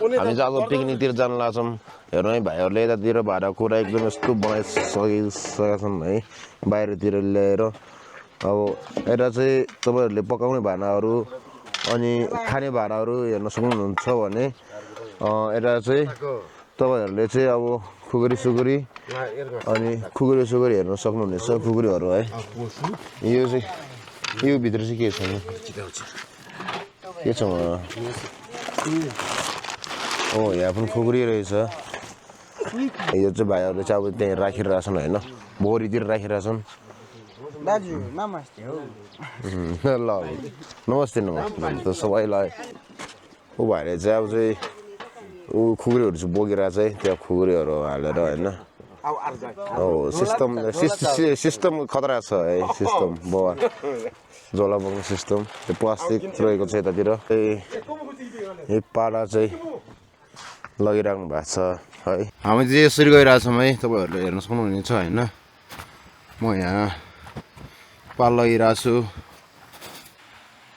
हामी चाहिँ अब पिकनिकतिर जान लाग्छौँ हेर्नु है भाइहरूले यतातिर भाँडाकुँडा एकदम यस्तो बनाइसकेका छन् है बाहिरतिर ल्याएर अब यता चाहिँ तपाईँहरूले पकाउने भाँडाहरू अनि खाने भाँडाहरू हेर्न सक्नुहुन्छ भने यता चाहिँ तपाईँहरूले चाहिँ अब खुकुरी सुकुरी अनि खुकुरी सुकुरी हेर्न सक्नुहुनेछ खुकुरीहरू है यो चाहिँ यो भित्र चाहिँ के छ के छ यहाँ पनि खुकुरी रहेछ यो चाहिँ भाइहरूले चाहिँ अब त्यहीँ राखिरहेको छन् होइन बोरीतिर राखिरहेछन् ल नमस्ते नमस्ते त सबैलाई ऊ भाइले चाहिँ अब चाहिँ ऊ खुकुरीहरू चाहिँ बोकिरहेको चाहिँ त्यहाँ खुकुरीहरू हालेर होइन सिस्टम खतरा छ है सिस्टम बाबा झोला बोक्ने सिस्टम त्यो प्लास्टिक रहेको छ यतातिर यही पाडा चाहिँ लगिराख्नु भएको छ है हामी चाहिँ यसरी गइरहेछौँ है तपाईँहरूले हेर्न सक्नुहुनेछ होइन म यहाँ पाल लगिरहेको छु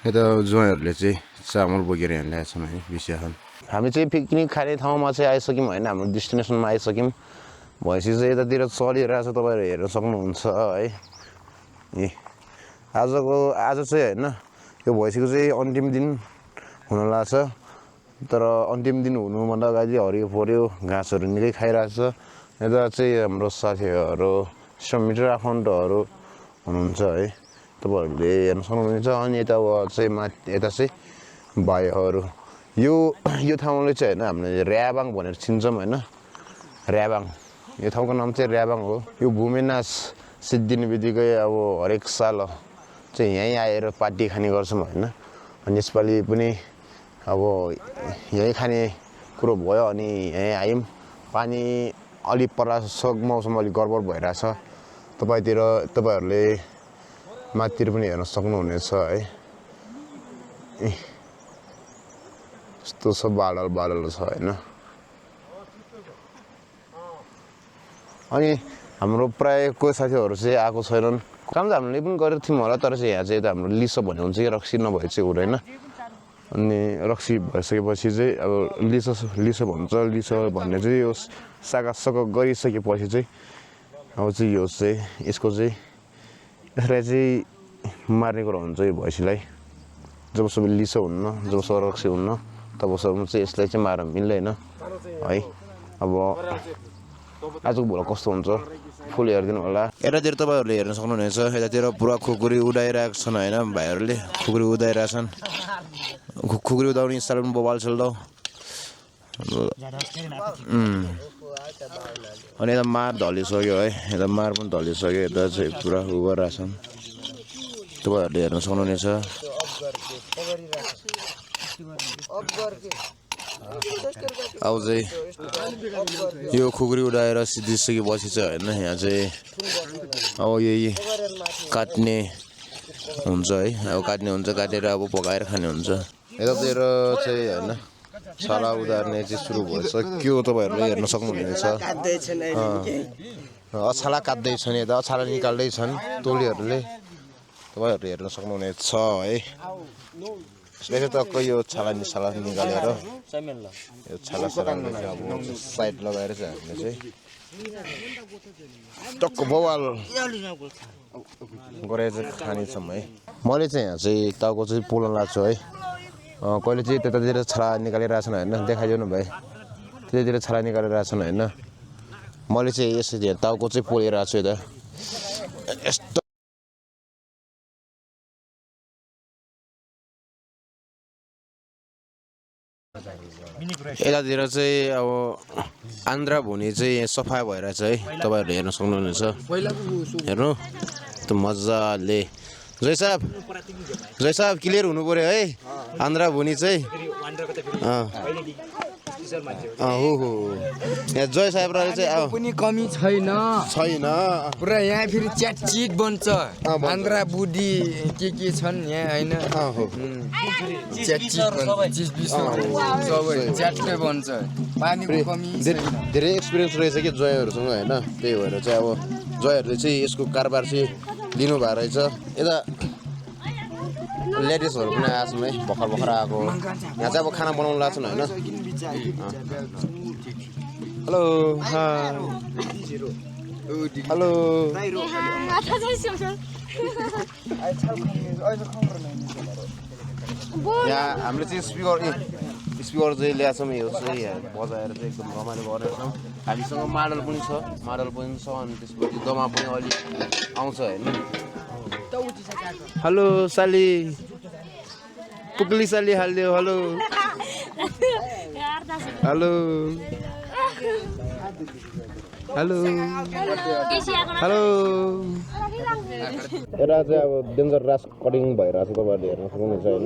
यता ज्वाइँहरूले चाहिँ चामल बोकेर यहाँ ल्याएको छौँ है बिस्याहान हामी चाहिँ पिकनिक खाने ठाउँमा चाहिँ आइसक्यौँ होइन हाम्रो डेस्टिनेसनमा आइसक्यौँ भैँसी चाहिँ यतातिर चलिरहेको छ तपाईँहरू हेर्न सक्नुहुन्छ है आज चाहिँ होइन यो भैँसीको चाहिँ अन्तिम दिन हुन लाग्छ तर अन्तिम दिन हुनुभन्दा अगाडि हरियो पर्यो घाँसहरू निकै खाइरहेको छ यता चाहिँ हाम्रो साथीहरू समिटर आफन्तहरू हुनुहुन्छ है तपाईँहरूले हेर्न सक्नुहुन्छ अनि यता चाहिँ यता चाहिँ भाइहरू यो ठाउँले चाहिँ होइन हामीले र्याबाङ भनेर चिन्छौँ होइन र्याबाङ यो ठाउँको नाम चाहिँ र्याबाङ हो यो भूमिनाश सिद्धिने बित्तिकै अब हरेक साल चाहिँ यहीँ आएर पार्टी खाने गर्छौँ होइन अनि यसपालि पनि अब यहीँ खाने कुरो भयो अनि यहीँ आयौँ पानी अलिक परासक मौसम अलिक गडबड भइरहेछ तपाईँहरूले माथितिर पनि हेर्न सक्नुहुनेछ है यस्तो छ बादल छ होइन अनि हाम्रो प्रायः कोही साथीहरू चाहिँ आएको छैनन् काम त हामीले पनि गरेको थियौँ होला तर चाहिँ यहाँ चाहिँ हाम्रो लिसो भन्ने हुन्छ कि रक्सी नभए चाहिँ हुँदैन अनि रक्सी भइसकेपछि चाहिँ अब लिसो भन्छ लिसो भन्ने चाहिँ यो सागासग गरिसकेपछि चाहिँ अब चाहिँ यो चाहिँ यसको चाहिँ यसलाई चाहिँ मार्ने कुरो हुन्छ यो भैँसीलाई जबसम्म लिसो हुन्न जबसम्म रक्सी हुन्न तबसम्म चाहिँ यसलाई चाहिँ मार मिल्दैन है अब आजको भोलि कस्तो हुन्छ फुल हेरिदिनु होला यतातिर तपाईँहरूले हेर्न सक्नुहुनेछ यतातिर पुरा खुकुरी उडाइरहेको छन् होइन भाइहरूले खुकुरी उडाइरहेछन् खुकुरी उडाउने स्टाइल पनि बबाल छ ल अनि यता मार ढलिसक्यो है यता मार पनि ढलिसक्यो यता चाहिँ पुरा उ गरिरहेछन् तपाईँहरूले हेर्न सक्नुहुनेछ अब चाहिँ यो खुकुरी उडाएर सिद्धिसकेपछि चाहिँ होइन यहाँ चाहिँ अब यही काट्ने हुन्छ है अब काटेर अब पकाएर खाने हुन्छ यतातिर चाहिँ होइन छाला उदार्ने चाहिँ सुरु भइसक्यो तपाईँहरूले हेर्न सक्नुहुनेछ छाला काट्दैछन् यता छाला निकाल्दैछन् टोलीहरूले तपाईँहरूले हेर्न सक्नुहुनेछ है यसले टक्क यो छाला निकालेर यो छाला अब साइड लगाएर चाहिँ हामीले चाहिँ टक्क बवाल गरेर चाहिँ खानेछौँ है मैले चाहिँ यहाँ चाहिँ टाउको चाहिँ पोल्न लाग्छु है कहिले चाहिँ त्यतातिर छाला निकालिरहेछन् होइन देखाइदिनु भाइ त्यतातिर छाला निकालिरहेछन् होइन मैले चाहिँ यसरी टाउको चाहिँ पोलिरहेको छु यता यस्तो यतातिर चाहिँ अब आन्द्रा भुनी चाहिँ सफा भइरहेछ है तपाईँहरूले हेर्न सक्नुहुनेछ हेर्नु त्यो मजाले जय साहब क्लियर हुनु पर्यो है आन्द्रा भुनी चाहिँ हो यहाँ जय साहेब चाहिँ पनि कमी छैन पुरा यहाँ फेरि च्याटचिट बन्छ आन्द्रा बुढी के छन् यहाँ होइन च्याटचिट सबै च्याटकै बन्छ पानीको कमी धेरै एक्सपिरियन्स रहेछ कि जयहरूसँग होइन त्यही भएर चाहिँ अब जयहरूले चाहिँ यसको कारोबार चाहिँ लिनु भएको रहेछ यता लेडिजहरु पनि आएको छन् है भर्खर आएको यहाँ चाहिँ अब खाना बनाउन लाग्छन् हैन हेलो हेलो यहाँ हामीले चाहिँ स्पिकर चाहिँ ल्याएको छौँ यो चाहिँ बजाएर चाहिँ एकदम रमाइलो गरेको छौँ हामीसँग माडल पनि छ अनि त्यसपछि दमा पनि अलि आउँछ हैन हेलो साली पुक्ली साली हाल्दियो हेलो हेलो हेलो हेलो यता चाहिँ अब डेन्जर रास कटिङ भइरहेको छ तपाईँहरूले हेर्न सक्नुहुन्छ होइन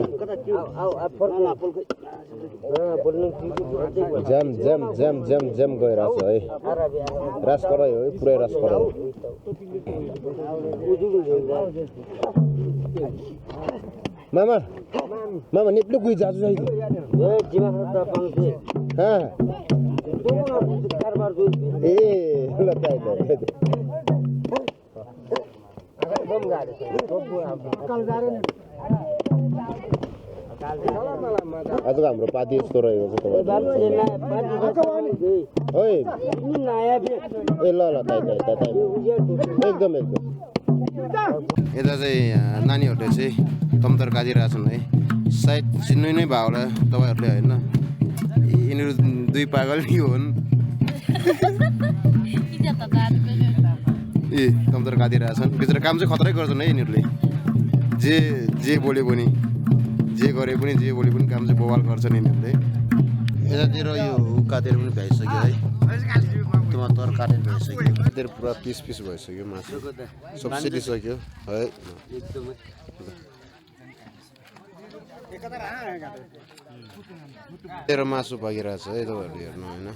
ज्याम गइरहेको छ है रास कराइ हो है पुरै रास कराइ मामा मामा नेप्ले कोही जाजु चाहिँ ए ल आजको हाम्रो पार्टी यस्तो रहेको छ एकदम यता चाहिँ नानीहरूले चाहिँ तम्तर काटिरहेछन् है सायद चिन्नु नै भयो होला तपाईँहरूले होइन यिनीहरू दुई पागल नि हुन् ए तम्तर काटिरहेछन् बिचरा काम चाहिँ खतरै गर्छन् है यिनीहरूले जे बोले पनि जे गरे पनि जे बोले पनि काम चाहिँ बवाल गर्छन् यिनीहरूले यतातिर यो काटेर पनि भ्याइसक्यो है टमाटर काटेर भइसक्यो यतातिर पुरा पिस भइसक्यो मासु सब्सिडी सक्यो है तेरो मासु पाकिरहेछ है तपाईँहरूले हेर्नु होइन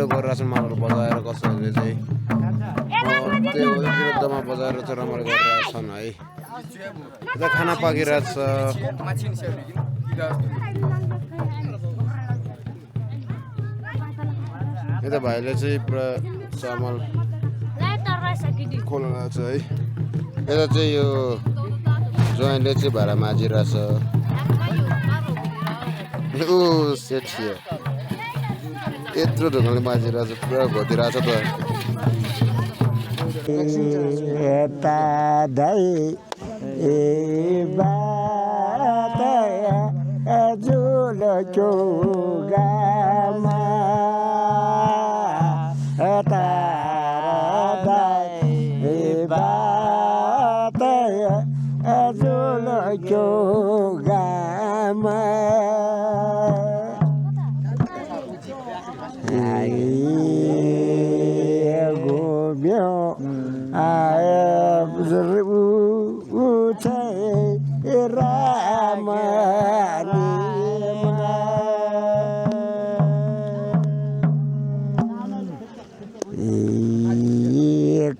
गरिरहेछ मालहरू बजाएर कसैहरूले चाहिँ त्यो विरुद्धमा बजाएर चाहिँ रमाइलो गरिरहेछन् है यता खाना पाकिरहेछ यता भाइले चाहिँ पुरा चामल खोल्न लाग्छ है यता चाहिँ यो ज्वाइँले चाहिँ भाँडा माझिरहेछ ऊ सेट थियो यत्रो ढुङ्गाले माझिरहेछ पुरा घोटिरहेछ त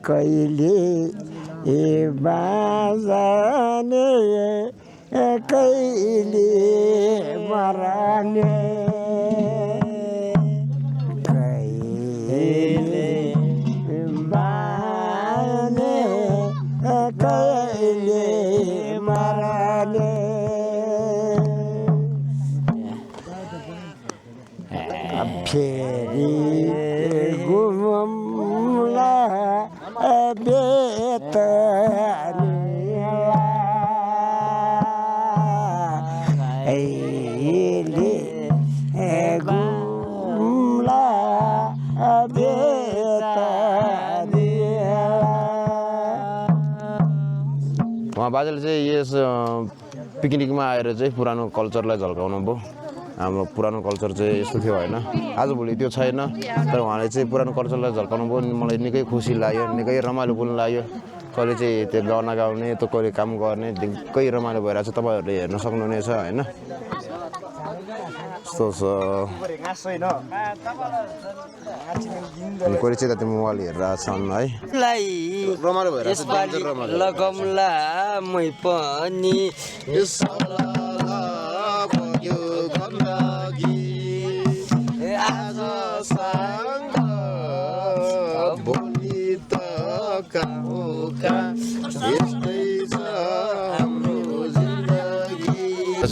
कहिले बाजाने कहिले मराने कहिले बाने कहिले मराने फेरि घुमौँला उहाँ बाजेले चाहिँ यस पिकनिकमा आएर चाहिँ पुरानो कल्चरलाई झल्काउनु भयो हाम्रो पुरानो कल्चर चाहिँ यस्तो थियो होइन आजभोलि त्यो छैन तर उहाँले चाहिँ पुरानो कल्चरलाई झल्काउनु भयो मलाई निकै खुसी लाग्यो निकै रमाइलो पनि लाग्यो कहिले चाहिँ त्यो गाना गाउने त कहिले काम गर्ने निकै रमाइलो भइरहेको छ तपाईँहरूले हेर्न सक्नुहुनेछ होइन यस्तो छ कहिले चाहिँ त्यो मोबाइल हेरेर छन् है रमाइलो भइरहेको छ लगमला मै पनि आज सँग भोलि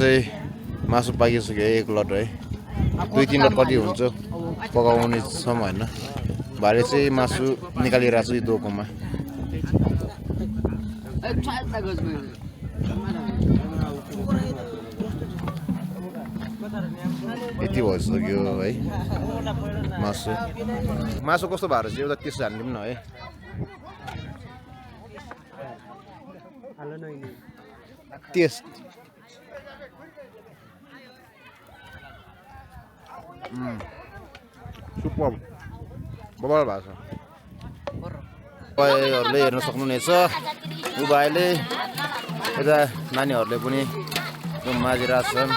चाहिँ मासु पाकिसक्यो एक लट है 2-3 लट कति हुन्छ पकाउने छौँ होइन भाइले चाहिँ मासु निकालिरहेको छ यो दोकोमा यति भइसक्यो है मासु कस्तो भएको रहेछ एउटा टेस्ट हाल्दिउँ न है टेस्ट सुपर बबाल भएको छ तपाईँहरूले हेर्न सक्नुहुनेछ उ भाइले यता नानीहरूले पनि माझिरहेको छन्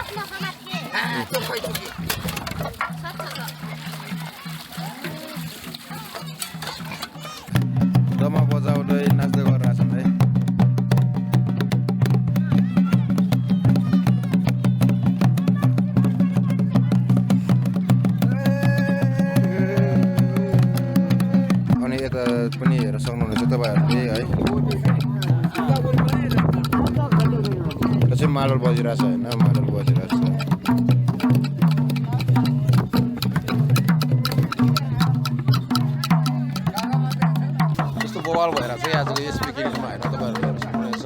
दमा बजाउँदै नाच्दै गरिरहेको छन् है अनि यता पनि हेर्न सक्नुहुनेछ तपाईँहरूले है चाहिँ मादल बजिरहेछ होइन मादल बजिरहेछ त्यस्तो बवाल भएर चाहिँ आजको यस पिकनिकमा होइन तपाईँहरूले हेर्न सक्नुहुनेछ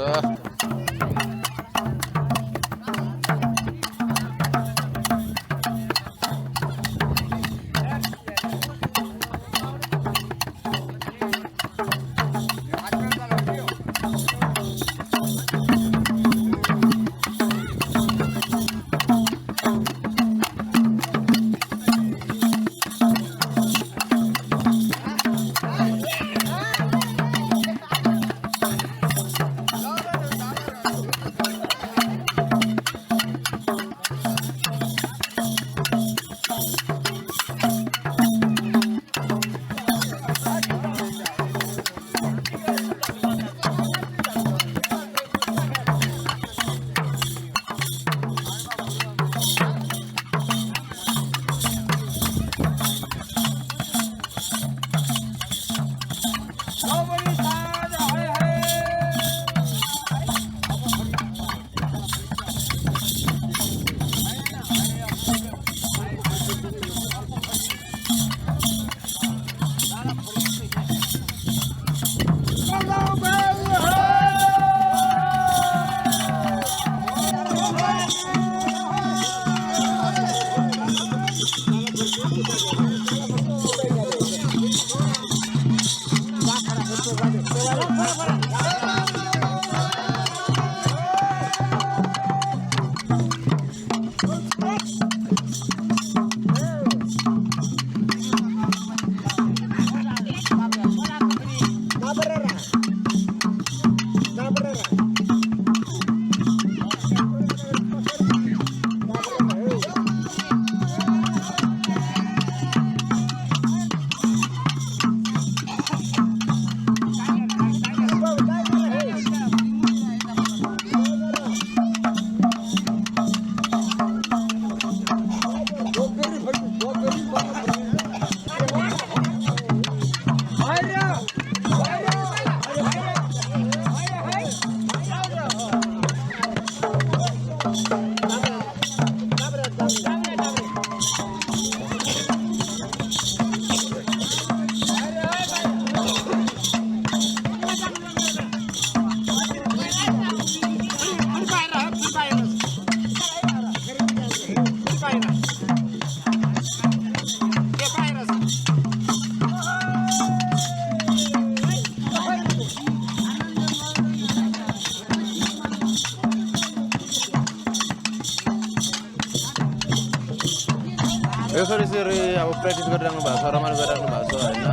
यसरी अब प्र्याक्टिस गरिराख्नु भएको छ रमाइलो गरिराख्नु भएको छ होइन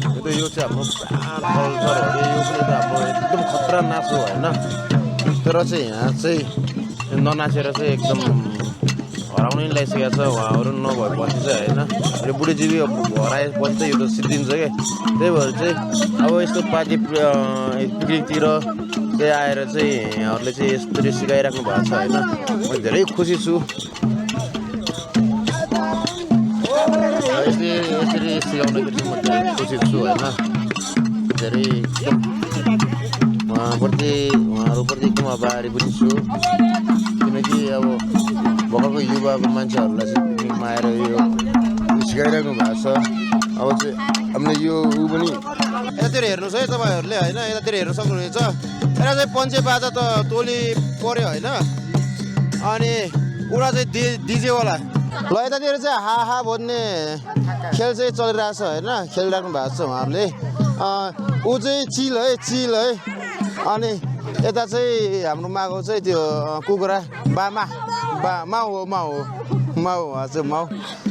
हाम्रो यो चाहिँ हाम्रो कल्चर हो यो पनि त हाम्रो एकदम खतरा नाच हो होइन तर चाहिँ यहाँ चाहिँ ननाचेर चाहिँ एकदम हराउनै लागिसकेको छ उहाँहरू नभएपछि चाहिँ होइन यो बुढीजीवी हराएपछि चाहिँ यो त सिद्धिन्छ क्या त्यही भएर चाहिँ अब यस्तो पार्टी पिकनिकतिर चाहिँ आएर चाहिँ यहाँहरूले चाहिँ यसरी सिकाइराख्नु भएको छ होइन म धेरै खुसी छु यसरी सिकाउँदाखेरि चाहिँ म धेरै खुसी छु होइन धेरै उहाँहरूप्रति एकदम आभारी पनि छु किनकि अब भर्खरको युवाको मान्छेहरूलाई चाहिँ पिकनिकमा आएर यो सिकाइराख्नु भएको छ अब चाहिँ हामीले यो ऊ पनि यतातिर हेर्नुहोस् है तपाईँहरूले होइन यतातिर हेर्न सक्नुहुनेछ यता चाहिँ पञ्चे बाजा त टोली पऱ्यो होइन अनि उडा चाहिँ डिजेवाला ल यतातिर चाहिँ हाहा भन्ने खेल चाहिँ चलिरहेछ होइन खेलिराख्नु भएको छ उहाँहरूले ऊ चाहिँ चिल है अनि यता चाहिँ हाम्रो माघो चाहिँ त्यो कुखुरा माउ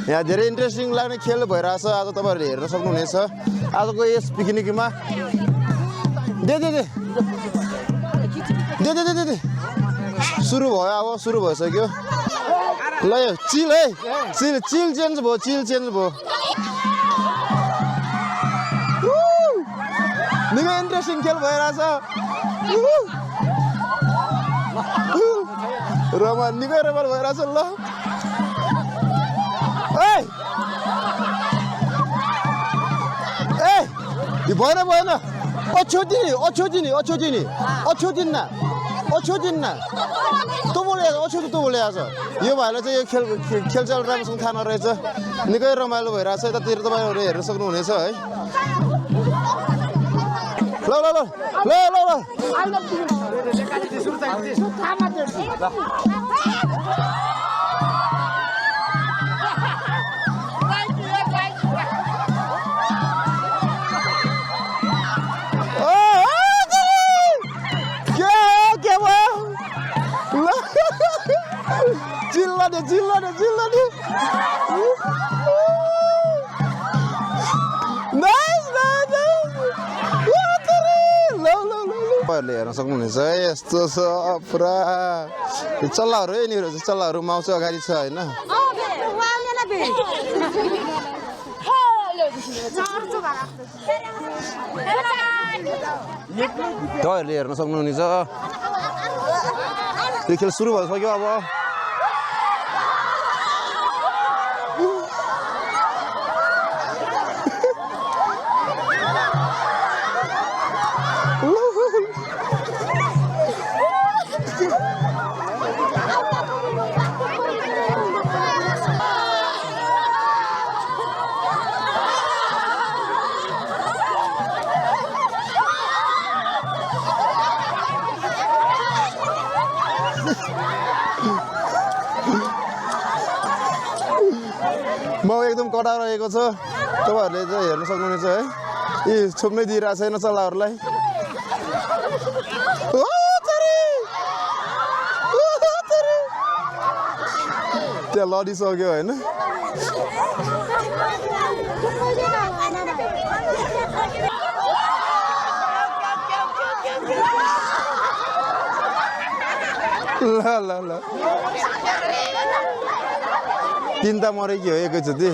यहाँ धेरै इन्ट्रेस्टिङ लाग्ने खेल भइरहेछ आज तपाईँहरूले हेर्न सक्नुहुनेछ आजको यस पिकनिकमा दे सुरु भयो अब सुरु भइसक्यो ल यो चिल चेन्ज भयो निकै इन्ट्रेस्टिङ खेल भइरहेछ निकै रमाइलो भइरहेछ ल ए भएन अछोदिन तँ बोले आज यो भाइलाई चाहिँ यो खेल चाहिँ राम्रोसँग थाहा नरहेछ निकै रमाइलो भइरहेछ यतातिर तपाईँहरू हेर्न सक्नुहुनेछ है जिल्ला दे तपाईँहरूले हेर्न सक्नुहुनेछ है यस्तो छ पुरा चल्लाहरू है यिनीहरू चाहिँ चल्लाहरू माउ चाहिँ अगाडि छ होइन तपाईँहरूले हेर्न सक्नुहुनेछ त्यो खेल सुरु भइसक्यो अब माउ एकदम कडा रहेको छ तपाईँहरूले चाहिँ हेर्न सक्नुहुनेछ है यी छोप्नै दिइरहेको छैन चल्लाहरूलाई त्यहाँ लडिसक्यो होइन ल तिनवटा मरेकी हो एकैचोटि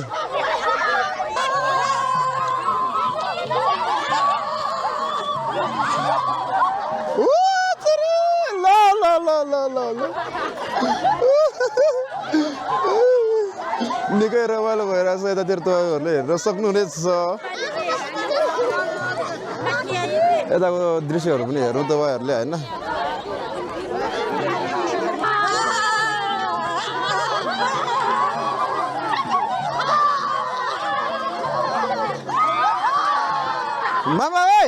निकै रमाइलो भइरहेछ यतातिर तपाईँहरूले हेर्न सक्नुहुनेछ यताको दृश्यहरू पनि हेर्नु तपाईँहरूले होइन मामा है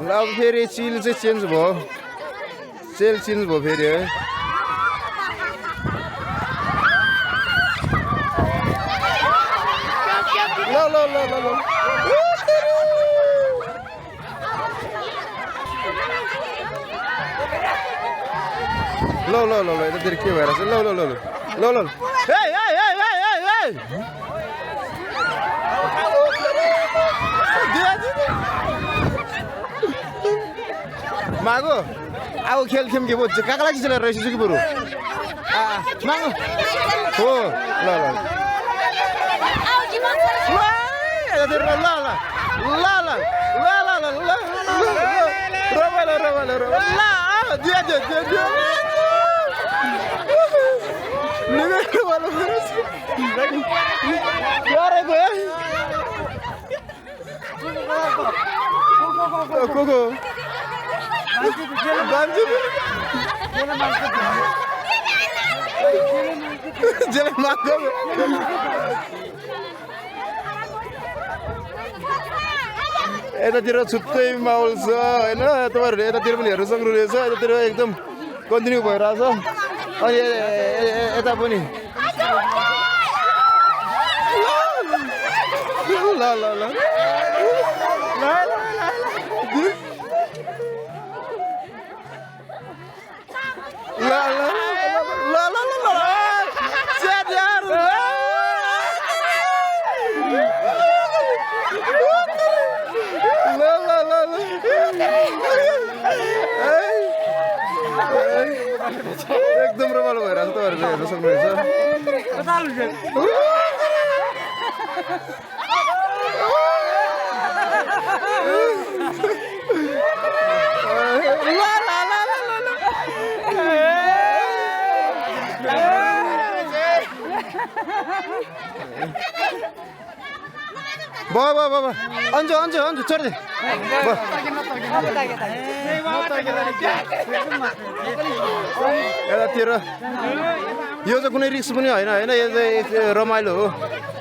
ल अब फेरि चिल चाहिँ चेन्ज भयो फेरि है ल यतातिर के भइरहेछ ल मागो अब खेल खेम के बोल्छ काका लागि चलेर रहेछ कि बरु मागो हो ल यतातिर ल यतातिर छुट्टै माहौल छ होइन तपाईँहरूले यतातिर पनि हेर्न सक्नुहुनेछ यतातिर एकदम कन्टिन्यू भइरहेछ अनि यता पनि ल ल ल एकदम रमाइलो भइरहेको छ तपाईँहरूले हेर्न सक्नुहुनेछ बाबा बाबा अन्जु अन्जु अन्जु छोड्दे यतातिर यो चाहिँ कुनै रिस्क पनि होइन होइन यो चाहिँ रमाइलो हो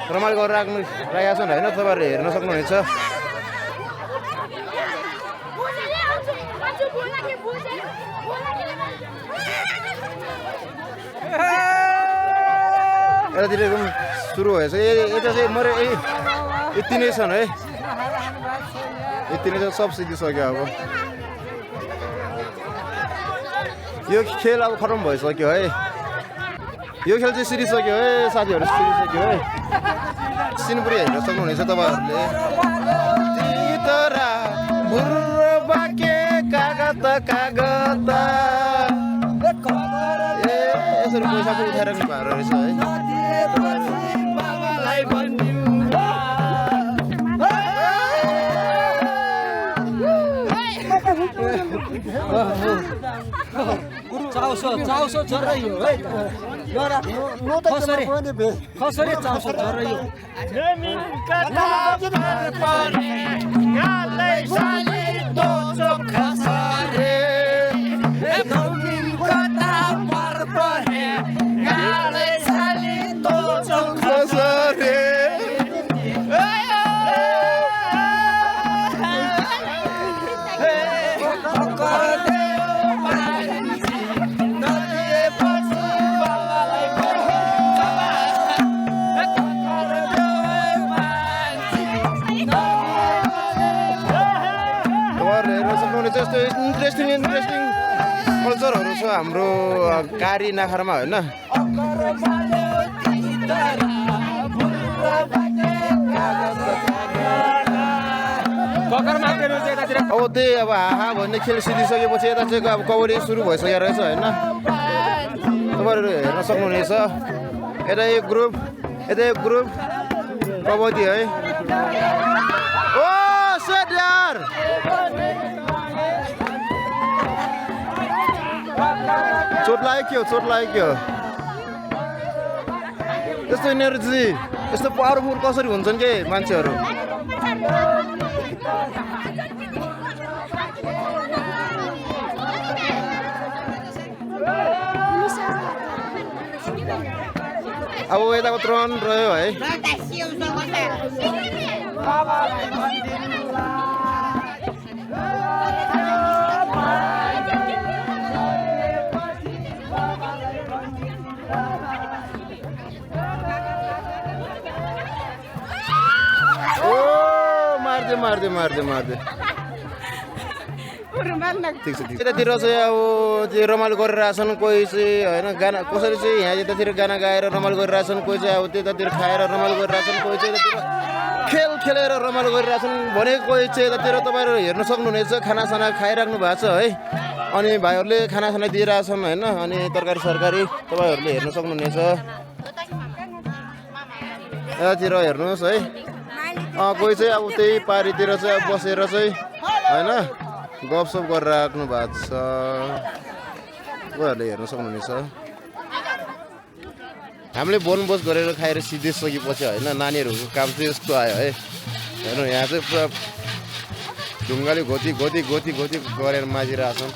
रमाइलो गरेर राखेको छन् होइन तपाईँहरूले हेर्न सक्नुहुनेछ यतातिर एकदम सुरु भएछ यता चाहिँ मरे यति नै छन् है यति नै सब सिकिसक्यो अब यो खेल अब खतम भइसक्यो है यो खेल चाहिँ सिरिसक्यो है साथीहरू सिरिसक्यो है सिनपुरी हेर्न सक्नुहुनेछ तपाईँहरूले ए यसरी पैसा पनि उठाएर नि भएको रहेछ है चाउसो झर्यो है कसरी चाउसो झर्यो इन्ट्रेस्टिङ कल्चरहरू छ हाम्रो कारी नाखरमा होइन अब त्यही अब हाहा भन्ने खेल सिधिसकेपछि यता चाहिँ अब कबड्डी सुरु भइसकेको रहेछ होइन तपाईँहरू हेर्न सक्नुहुनेछ यता एक ग्रुप कबड्डी है ओ सेट यार चोट लाग्यो यस्तो एनर्जी यस्तो पावरफुल कसरी हुन्छन् के मान्छेहरू अब यताको त्रण रह्यो है मार्दे ठिक छ यतातिर चाहिँ अब त्यो रमाइलो गरिरहेछन् कोही चाहिँ होइन गाना कसरी चाहिँ यहाँ यतातिर गाना गाएर रमाइलो गरिरहेछन् कोही चाहिँ अब त्यतातिर खाएर रमाइलो गरिरहेछन् कोही चाहिँ यतातिर खेल खेलेर रमाइलो गरिरहेछन् भने कोही चाहिँ यतातिर तपाईँहरू हेर्न सक्नुहुनेछ खानासाना खाइराख्नु भएको छ है अनि भाइहरूले खानासाना दिइरहेछन् होइन अनि तरकारी सरकारी तपाईँहरूले हेर्न सक्नुहुनेछ यतातिर हेर्नुहोस् है कोही चाहिँ अब त्यही पारीतिर चाहिँ अब बसेर चाहिँ होइन गफसप गरेर राख्नु भएको छ तपाईँहरूले हेर्न सक्नुहुनेछ हामीले बनबोस गरेर खाएर सिधिसकेपछि होइन नानीहरूको काम चाहिँ यस्तो आयो है हेर्नु यहाँ चाहिँ पुरा ढुङ्गाले घोती गरेर माझिरहेछन्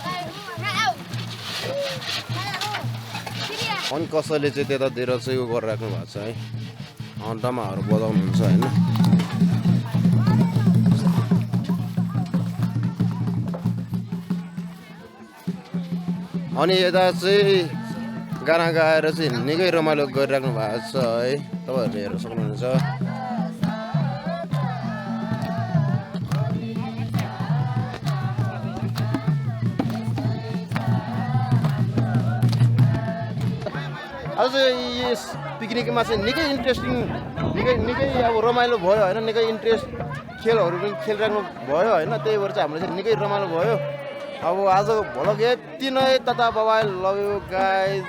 अनि कसैले चाहिँ त्यतातिर चाहिँ उयो गरेर राख्नु भएको छ है डमाहरू बजाउनुहुन्छ होइन अनि यता चाहिँ गाना गाएर चाहिँ निकै रमाइलो गरिराख्नु भएको छ है तपाईँहरूले हेर्न सक्नुहुन्छ आज यस पिकनिकमा चाहिँ निकै इन्ट्रेस्टिङ निकै अब रमाइलो भयो होइन निकै इन्ट्रेस्ट खेलहरू पनि खेलिराख्नु भयो होइन त्यही भएर चाहिँ हाम्रो चाहिँ निकै रमाइलो भयो अब आज भ्लग यति नै तथा बाबाई लभ यु गाइज